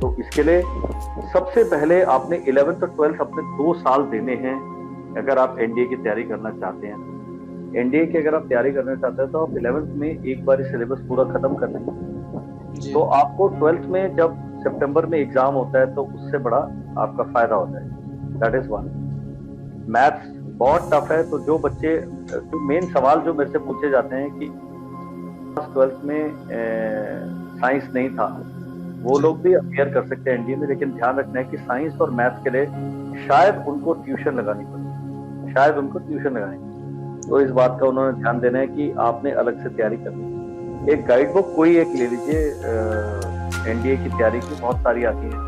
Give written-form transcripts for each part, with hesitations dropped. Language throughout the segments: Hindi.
तो इसके लिए सबसे पहले आपने 11th और 12th अपने 2 साल देने हैं। अगर आप एनडीए की तैयारी करना चाहते हैं, एनडीए की अगर आप तैयारी करना चाहते हैं तो आप 11th में एक बार सिलेबस पूरा खत्म कर लें, तो आपको 12th में जब सितंबर में एग्जाम होता है तो उससे बड़ा आपका फायदा होता है। That is one. मैथ्स बहुत टफ है, तो जो बच्चे, तो मेन सवाल जो मेरे से पूछे जाते हैं कि 12th में साइंस नहीं था, वो लोग भी अपियर कर सकते हैं एनडीए में, लेकिन ध्यान रखना है कि साइंस और मैथ्स के लिए शायद उनको ट्यूशन लगानी पड़े, शायद उनको ट्यूशन लगानी। तो इस बात का उन्होंने ध्यान देना है कि आपने अलग से तैयारी करनी। एक गाइड बुक कोई एक ले लीजिए, एनडीए की तैयारी की बहुत सारी आती हैं,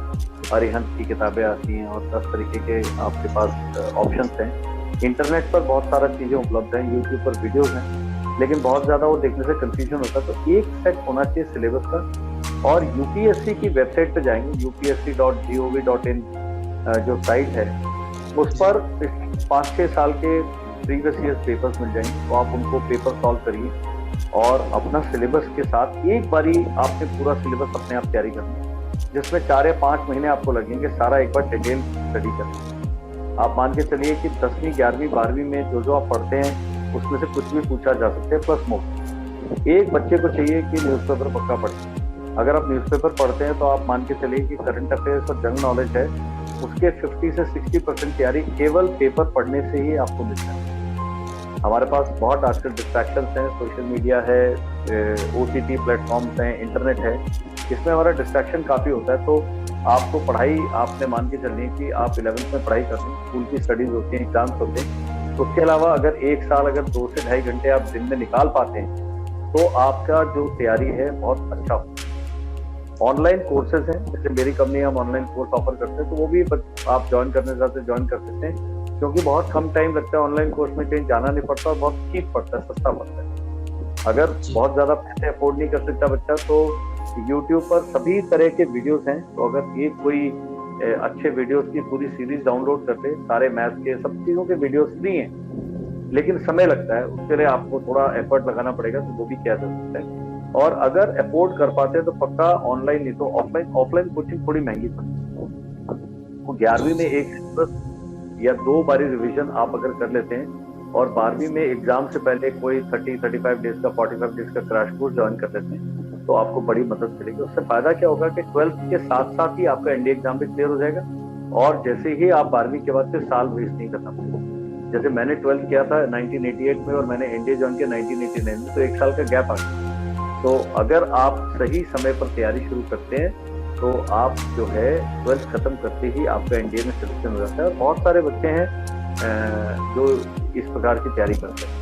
अरिहंत की किताबें आती हैं और 10 तरीके के आपके पास ऑप्शंस हैं। इंटरनेट पर बहुत सारा चीज़ें उपलब्ध हैं, यूट्यूब पर वीडियोस हैं, लेकिन बहुत ज़्यादा वो देखने से कंफ्यूजन होता है। तो एक सेट होना चाहिए सिलेबस का। और यूपीएससी की वेबसाइट पर जाएंगे, upsc.gov.in जो साइट है, उस पर 5-6 साल के प्रीवियस ईयर पेपर्स मिल जाएंगे, तो आप उनको पेपर सॉल्व करिए और अपना सिलेबस के साथ एक बारी आपने पूरा सिलेबस अपने आप तैयारी करनी है, जिसमें 4 या 5 महीने आपको लगेंगे सारा एक बार डिटेल स्टडी करना। आप मान के चलिए कि 10वीं 11वीं 12वीं में जो आप पढ़ते हैं उसमें से कुछ भी पूछा जा सकता है प्लस मोड। एक बच्चे को चाहिए कि न्यूज़पेपर पक्का पढ़े। अगर आप न्यूज़पेपर पढ़ते हैं तो आप मान के चलिए कि करंट अफेयर्स और जनरल नॉलेज है, उसके 50 से 60% तैयारी केवल पेपर पढ़ने से ही आपको मिलता है। हमारे पास बहुत आजकल डिस्ट्रैक्शंस हैं, सोशल मीडिया है, ओटीटी प्लेटफॉर्म्स हैं, इंटरनेट है, इसमें हमारा डिस्ट्रैक्शन काफ़ी होता है। तो आपको पढ़ाई, आपने मान के चलिए कि आप 11th में पढ़ाई करते हैं, स्कूल की स्टडीज़ होती हैं, एग्जाम्स होते हैं, उसके अलावा अगर एक साल अगर 2 से ढाई घंटे आप दिन में निकाल पाते हैं तो आपका जो तैयारी है बहुत अच्छा हो। ऑनलाइन कोर्सेज हैं, जैसे मेरी कंपनी हम ऑनलाइन कोर्स ऑफर करते हैं, तो वो भी आप ज्वाइन करना चाहते हैं ज्वाइन कर सकते हैं, क्योंकि बहुत कम टाइम लगता है। ऑनलाइन कोर्स में कहीं जाना नहीं पड़ता और बहुत चीप पड़ता है, सस्ता पड़ता है। अगर बहुत ज़्यादा पैसे अफोर्ड नहीं कर सकता बच्चा तो यूट्यूब पर सभी तरह के वीडियोस हैं, तो अगर एक कोई अच्छे वीडियोस की पूरी सीरीज डाउनलोड करते, सारे मैथ्स के सब चीज़ों के वीडियोस फ्री हैं, लेकिन समय लगता है, उसके लिए आपको थोड़ा एफर्ट लगाना पड़ेगा, तो वो भी किया जा सकता है। और अगर अफोर्ड कर पाते हैं तो पक्का ऑनलाइन, नहीं तो ऑफलाइन कोचिंग थोड़ी महंगी पड़ती है। तो 11वीं में एक सिलेबस या 2 बारी रिवीजन आप अगर कर लेते हैं और 12वीं में एग्जाम से पहले कोई 30-35 डेज का 45 डेज का क्रैश कोर्स ज्वाइन कर लेते हैं तो आपको बड़ी मदद मिलेगी। उससे फायदा क्या होगा कि 12th के साथ साथ ही आपका एनडीए एग्जाम भी क्लियर हो जाएगा, और जैसे ही आप 12वीं के बाद फिर साल वेस्ट नहीं करना पड़ेगा। जैसे मैंने 12th किया था 1988 में और मैंने एनडीए ज्वाइन किया 1989 में, तो 1 साल का गैप आ गया। तो अगर आप सही समय पर तैयारी शुरू करते हैं तो आप जो है 12th खत्म करते ही आपका एनडीए में सिलेक्शन हो जाता है। और बहुत सारे बच्चे हैं जो इस प्रकार की तैयारी करते हैं।